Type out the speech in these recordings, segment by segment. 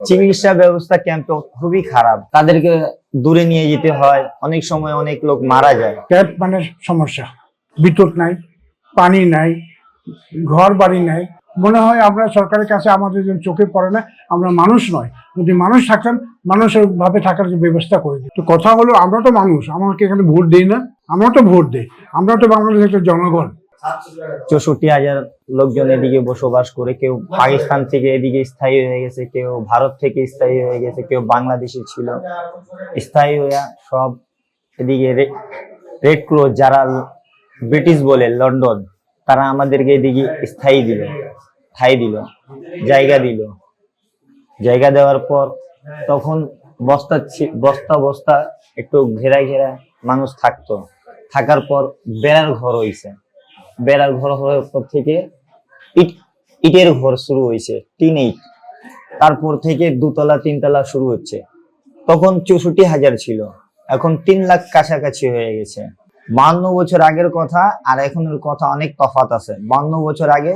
চিকিৎসা ব্যবস্থা ক্যাম্পে খুবই খারাপ, তাদেরকে দূরে নিয়ে যেতে হয়, অনেক সময় অনেক লোক মারা যায়। ক্যাম্প মানে সমস্যা, বিদ্যুৎ নাই, পানি নাই, ঘর বাড়ি নাই। মনে হয় আমরা সরকারের কাছে আমাদের চোখে পড়ে না, আমরা মানুষ নয়। যদি মানুষ থাকতেন, মানুষের ভাবে থাকার যে ব্যবস্থা করে দিত। তো কথা হলো, আমরা তো মানুষ, আমাকে এখানে ভোট দেই না, আমরা তো ভোট দেই, আমরা তো বাংলাদেশের একটা জনগণ। 64,000 লোকজন এদিকে বসবাস করে, কেউ পাকিস্তান থেকে এদিকে স্থায়ী হয়ে গেছে, কেউ ভারত থেকে স্থায়ী হয়ে গেছে, কেউ বাংলাদেশে ছিল স্থায়ী হয়ে, সব এদিকে রেড ক্রস যারা ব্রিটিশ বলে লন্ডন, তারা আমাদেরকে এদিকে স্থায়ী দিল, ঠাঁই দিল, জায়গা দেওয়ার পর তখন বস্তা বস্তা একটু ঘেরা মানুষ থাকতো। থাকার পর বেড়ার ঘর হইছে, বেড়ার ঘর হওয়ার পর থেকে ইটের ঘর শুরু হয়েছে, টিন ইট। তারপর থেকে 2 তলা 3 তলা শুরু হচ্ছে। তখন 64,000 ছিল, এখন 3 লাখ কাছাকাছি হয়ে গেছে। 52 বছর আগের কথা আর এখনের কথা অনেক তফাৎ আছে। 52 বছর আগে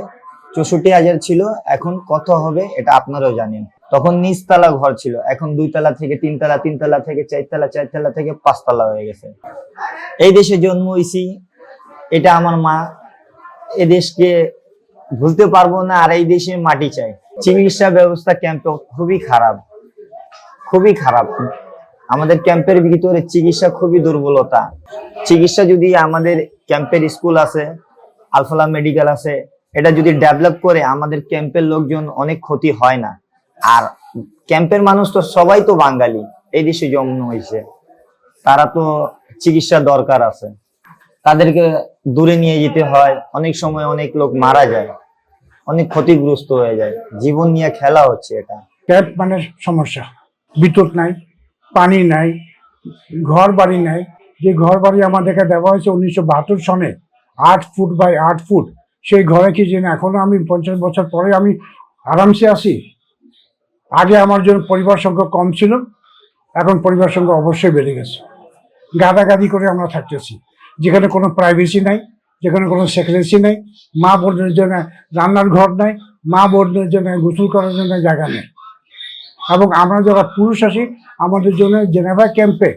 64,000 ছিল, এখন কত হবে এটা আপনারাও জানেন। তখন নিচতলা ঘর ছিল, এখন 2 তলা থেকে 3 তলা, 3 তলা থেকে 4 তলা, 4 তলা থেকে 5 তলা হয়ে গেছে। এই দেশে জন্ম হয়েছি, এটা আমার মা, এ দেশকে ভুলতে পারবো না, আর এই দেশে মাটি চাই। চিকিৎসা ব্যবস্থা ক্যাম্পে খুবই খারাপ, খুবই খারাপ। আমাদের ক্যাম্পের ভিতরে চিকিৎসা খুবই দুর্বলতা। চিকিৎসা যদি আমাদের ক্যাম্পের স্কুল আছে, আলফালা মেডিকেল আছে, এটা যদি ডেভেলপ করে, আমাদের ক্যাম্পের লোকজন অনেক ক্ষতি হয় না। আর ক্যাম্পের মানুষ তো সবাই তো বাঙালি, এই দেশে জন্ম হয়েছে, তারা তো চিকিৎসা দরকার আছে, তাদেরকে দূরে নিয়ে যেতে হয়, অনেক সময় অনেক লোক মারা যায়, অনেক ক্ষতিগ্রস্ত হয়ে যায়, জীবন নিয়ে খেলা হচ্ছে। এটা ক্যাম্প মানে সমস্যা, বিদ্যুৎ নাই, পানি নাই, ঘর বাড়ি নাই। যে ঘর বাড়ি আমাদেরকে দেওয়া হয়েছে 1972 সনে, 8 ফুট বাই 8 ফুট, সেই ঘরে কি যে এখনো আমি 50 বছর পরে আমি আরামসে আছি। আগে আমার জন্য পরিবার সংখ্যা কম ছিল, এখন পরিবার সংখ্যা অবশ্যই বেড়ে গেছে। গাদাগাদি করে আমরা থাকতেছি, যেখানে কোনো প্রাইভেসি নাই, যেখানে কোনো সেক্রেসি নাই, মা বোনদের জন্য রান্নার ঘর নাই, মা বোনদের জন্য গোসল করার জন্য জায়গা নেই। এবং আমরা যারা পুরুষ আসি, আমাদের জন্য জেনেভা ক্যাম্পে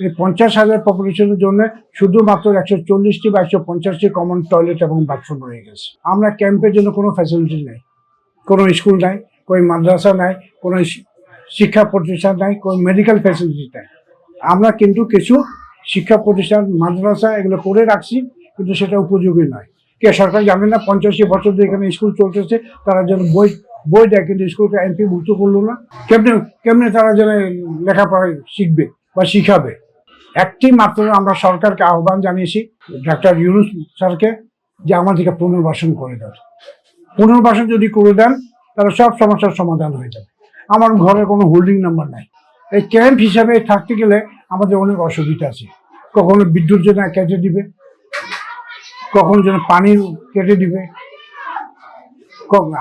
এই 50,000 পপুলেশনের জন্য শুধুমাত্র 140টি বা 150টি কমন টয়লেট এবং বাথরুম রয়ে গেছে। আমরা ক্যাম্পের জন্য কোনো ফ্যাসিলিটি নেই, কোনো স্কুল নাই, কোনো মাদ্রাসা নাই, কোনো শিক্ষা প্রতিষ্ঠান নাই, কোনো মেডিকেল ফ্যাসিলিটি নাই। আমরা কিন্তু কিছু শিক্ষা প্রতিষ্ঠান, মাদ্রাসা এগুলো করে রাখছি, কিন্তু সেটা উপযোগী নয়। কে সরকার জানে না 85 বছর ধরে এখানে স্কুল চলতেছে, তারা যেন বই দেয়, কিন্তু স্কুলকে এমপি মুক্ত করলো না। কেমনে তারা যেন লেখাপড়া শিখবে বা শিখাবে। একটি মাত্র আমরা সরকারকে আহ্বান জানিয়েছি, ডাক্তার ইউনূস স্যারকে, যে আমাদেরকে পুনর্বাসন করে দেন। পুনর্বাসন যদি করে দেন, তাহলে সব সমস্যার সমাধান হয়ে যাবে। আমার ঘরে কোনো হোল্ডিং নাম্বার নাই। এই ক্যাম্প হিসাবে থাকতে গেলে আমাদের অনেক অসুবিধা আছে। কখনো বিদ্যুৎ যেন কেটে দিবে, কখনো যেন পানি কেটে দিবে,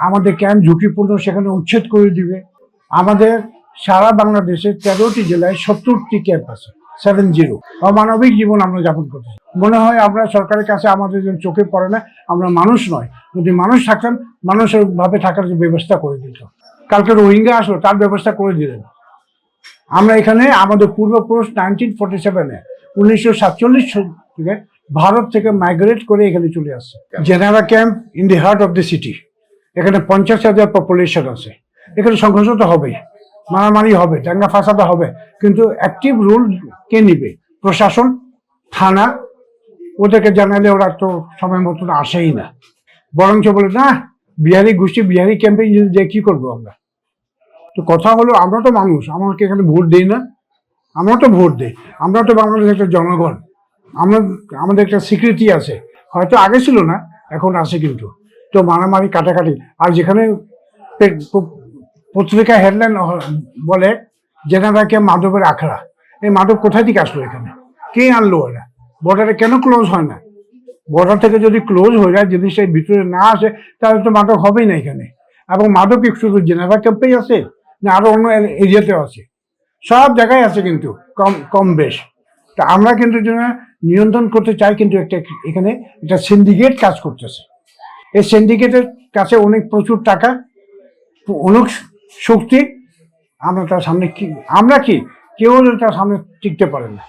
আমাদের ক্যাম্প ঝুঁকিপূর্ণ, সেখানে উচ্ছেদ করে দিবে। আমাদের সারা বাংলাদেশে 13টি জেলায় 70টি ক্যাম্প আছে, 70। অমানবিক জীবন আমরা যাপন করছি। মনে হয় আমরা সরকারের কাছে আমাদের চোখে পড়ে না, আমরা মানুষ নয়। যদি মানুষ থাকতেন, মানুষের ভাবে থাকার যে ব্যবস্থা করে দিত। কালকে রোহিঙ্গা আসলো, তার ব্যবস্থা করে দিলেন। আমরা এখানে আমাদের পূর্বপুরুষ 1947-এ 1947 থেকে ভারত থেকে মাইগ্রেট করে এখানে চলে আসছে। Geneva camp in the heart of the city, এখানে 50,000 পপুলেশন আছে। এখানে সংঘর্ষ তো হবেই, মারামারি হবে, দাঙ্গা ফাসাদা হবে, কিন্তু অ্যাক্টিভ রুল কে নিবে? প্রশাসন, থানা। ওদেরকে জানালে ওরা তো সময় মতন আসেই না, বরঞ্চ বলে না বিহারি গোষ্ঠী, বিহারি ক্যাম্পে যে কি করবো আমরা। তো কথা হলো, আমরা তো মানুষ, আমাকে এখানে ভোট দেই না, আমরা তো ভোট দেই, আমরা তো বাংলাদেশের একটা জনগণ, আমাদের একটা স্বীকৃতি আছে। হয়তো আগে ছিল না, এখন আছে কিন্তু। তো মারামারি, কাটাকাটি, আর যেখানে পত্রিকা হেডলাইন বলে জেনেভাকে মাদকের আখড়া, এই মাদক কোথায় থেকে আসলো এখানে? কে আনলো এরা? বর্ডারে কেন ক্লোজ হয় না? বর্ডার থেকে যদি ক্লোজ হয়ে যায়, জিনিসটা ভিতরে না আসে, তাহলে তো মাদক হবেই না এখানে। এবং মাদক শুধু জেনেভা ক্যাম্পেই আছে না আরো অন্য এরিয়াতেও আছে? সব জায়গায় আছে, কিন্তু কম বেশ। তা আমরা কিন্তু নিয়ন্ত্রণ করতে চাই, কিন্তু এখানে একটা সিন্ডিকেট কাজ করতেছে। এই সিন্ডিকেটের কাছে অনেক প্রচুর টাকা, অনেক শক্তি, আমরা তার সামনে কি, আমরা কি, কেউ তার সামনে টিকতে পারে না।